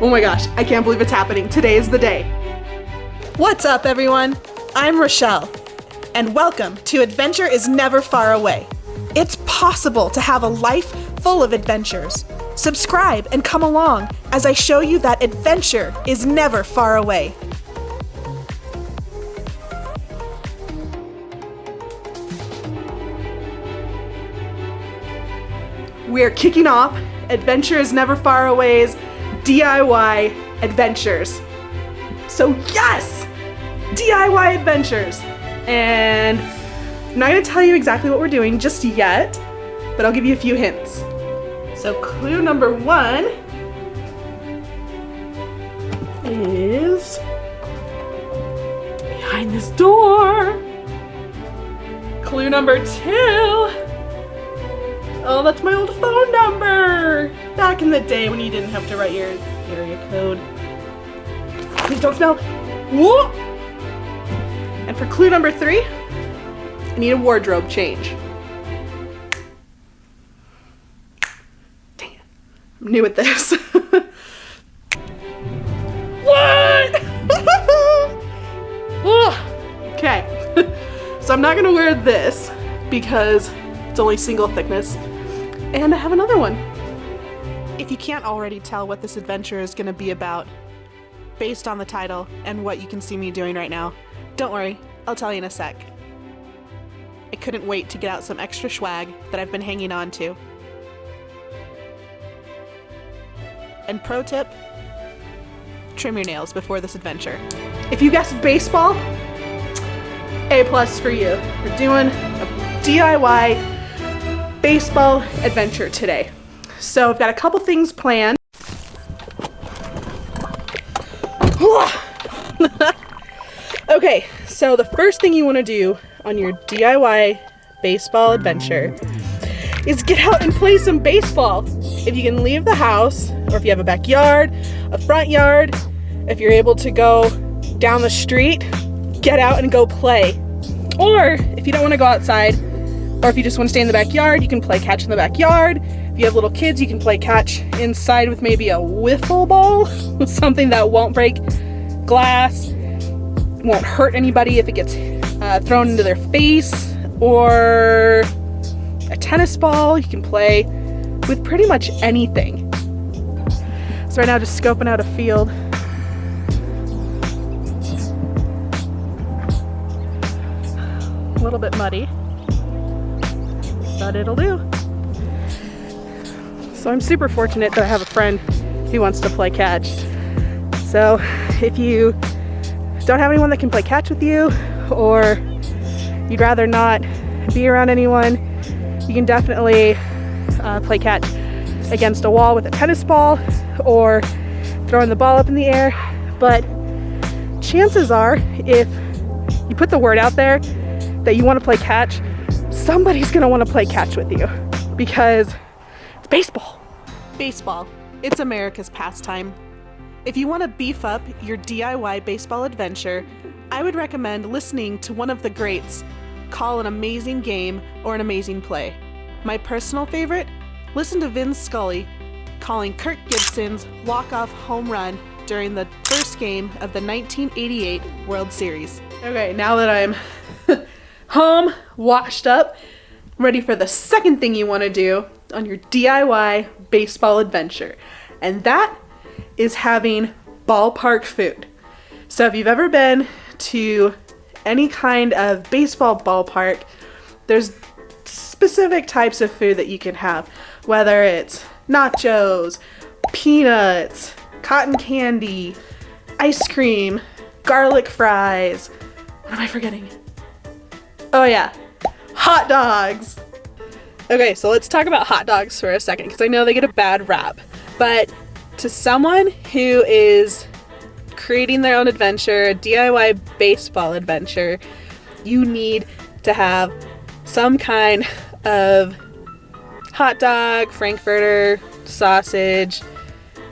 Oh my gosh, I can't believe it's happening. Today is the day. What's up, everyone? I'm Rachelle, and welcome to Adventure is Never Far Away. It's possible to have a life full of adventures. Subscribe and come along as I show you that adventure is never far away. We're kicking off Adventure is Never Far Away's DIY adventures. So yes, DIY adventures. And I'm not going to tell you exactly what we're doing just yet, but I'll give you a few hints. So clue number 1 is behind this door. Clue number 2. Oh, that's my old phone number! Back in the day when you didn't have to write your area code. Please don't smell. Whoa! And for clue number 3, I need a wardrobe change. Dang it. I'm new at this. What? Okay. So I'm not gonna wear this because it's only single thickness. And I have another one. If you can't already tell what this adventure is going to be about, based on the title and what you can see me doing right now, don't worry, I'll tell you in a sec. I couldn't wait to get out some extra swag that I've been hanging on to. And pro tip, trim your nails before this adventure. If you guessed baseball, A+ for you. We're doing a DIY baseball adventure today. So I've got a couple things planned. Okay, so the first thing you want to do on your DIY baseball adventure is get out and play some baseball. If you can leave the house, or if you have a backyard, a front yard, if you're able to go down the street, get out and go play. Or if you don't want to go outside, or if you just want to stay in the backyard, you can play catch in the backyard. If you have little kids, you can play catch inside with maybe a wiffle ball, something that won't break glass, won't hurt anybody if it gets thrown into their face, or a tennis ball. You can play with pretty much anything. So right now, just scoping out a field. A little bit muddy, but it'll do. So I'm super fortunate that I have a friend who wants to play catch. So if you don't have anyone that can play catch with you, or you'd rather not be around anyone, you can definitely play catch against a wall with a tennis ball, or throwing the ball up in the air. But chances are, if you put the word out there that you want to play catch, somebody's gonna want to play catch with you, because it's baseball. Baseball, it's America's pastime. If you want to beef up your DIY baseball adventure, I would recommend listening to one of the greats call an amazing game or an amazing play. My personal favorite, listen to Vin Scully calling Kirk Gibson's walk-off home run during the first game of the 1988 World Series. Okay, now that I'm home, washed up, ready for the second thing you want to do on your DIY baseball adventure, and that is having ballpark food. So if you've ever been to any kind of baseball ballpark, there's specific types of food that you can have, whether it's nachos, peanuts, cotton candy, ice cream, garlic fries. What am I forgetting? Oh yeah, hot dogs. Okay, so let's talk about hot dogs for a second, because I know they get a bad rap. But to someone who is creating their own adventure, a DIY baseball adventure, you need to have some kind of hot dog, frankfurter, sausage.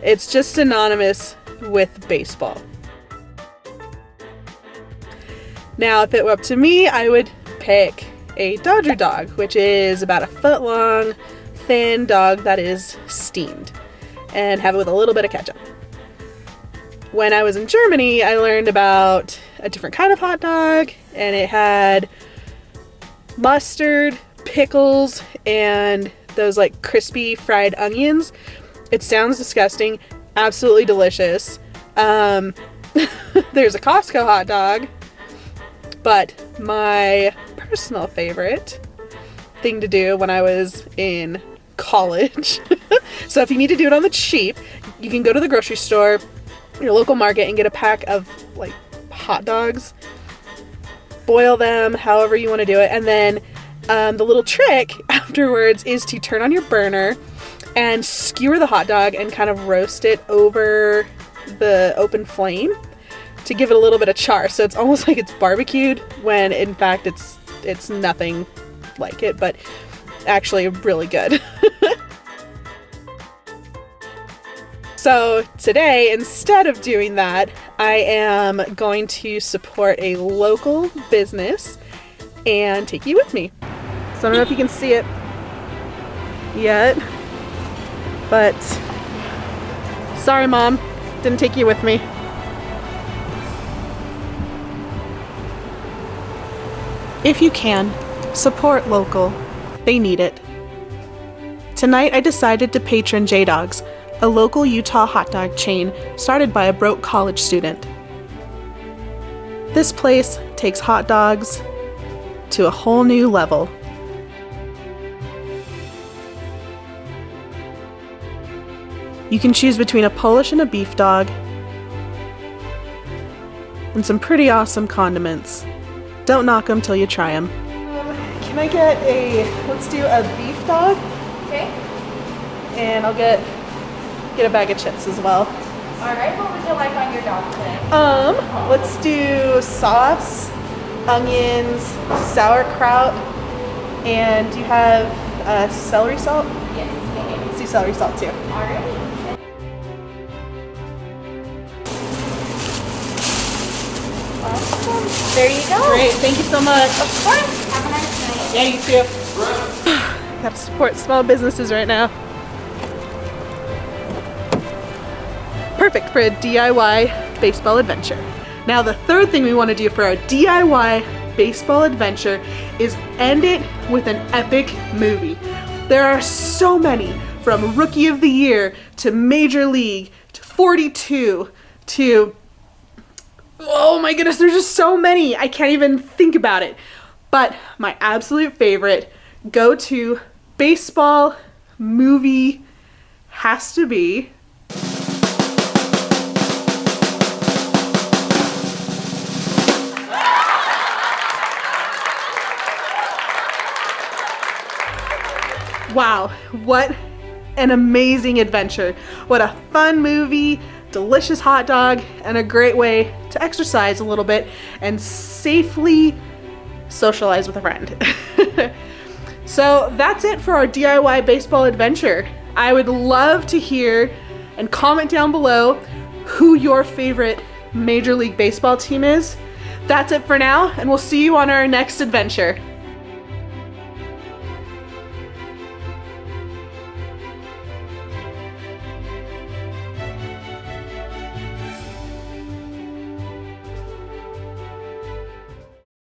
It's just synonymous with baseball. Now, if it were up to me, I would pick a Dodger dog, which is about a foot long, thin dog that is steamed, and have it with a little bit of ketchup. when I was in Germany, I learned about a different kind of hot dog, and it had mustard, pickles, and those like crispy fried onions. It sounds disgusting, absolutely delicious. There's a Costco hot dog, but my personal favorite thing to do when I was in college, so if you need to do it on the cheap, you can go to the grocery store, your local market, and get a pack of like hot dogs, boil them however you want to do it, and then the little trick afterwards is to turn on your burner and skewer the hot dog and kind of roast it over the open flame to give it a little bit of char. So it's almost like it's barbecued when in fact it's nothing like it, but actually really good. So today, instead of doing that, I am going to support a local business and take you with me. So I don't know if you can see it yet, but sorry Mom, didn't take you with me. If you can, support local. They need it. Tonight I decided to patron J-Dog's, a local Utah hot dog chain started by a broke college student. This place takes hot dogs to a whole new level. You can choose between a Polish and a beef dog, and some pretty awesome condiments. Don't knock them till you try them. Can I get let's do a beef dog? Okay. And I'll get a bag of chips as well. Alright, what would you like on your dog today? Let's do sauce, onions, sauerkraut, and do you have celery salt? Yes. Okay. Let's do celery salt too. Alright. Awesome. There you go. Great, thank you so much. Of course. Have a nice night. Yeah, you too. Gotta support small businesses right now. Perfect for a DIY baseball adventure. Now the third thing we want to do for our DIY baseball adventure is end it with an epic movie. There are so many, from Rookie of the Year to Major League to 42 to, oh my goodness, there's just so many. I can't even think about it. But my absolute favorite go-to baseball movie has to be wow, what an amazing adventure. What a fun movie, delicious hot dog, and a great way to exercise a little bit and safely socialize with a friend. So that's it for our DIY baseball adventure. I would love to hear and comment down below who your favorite Major League Baseball team is. That's it for now, and we'll see you on our next adventure.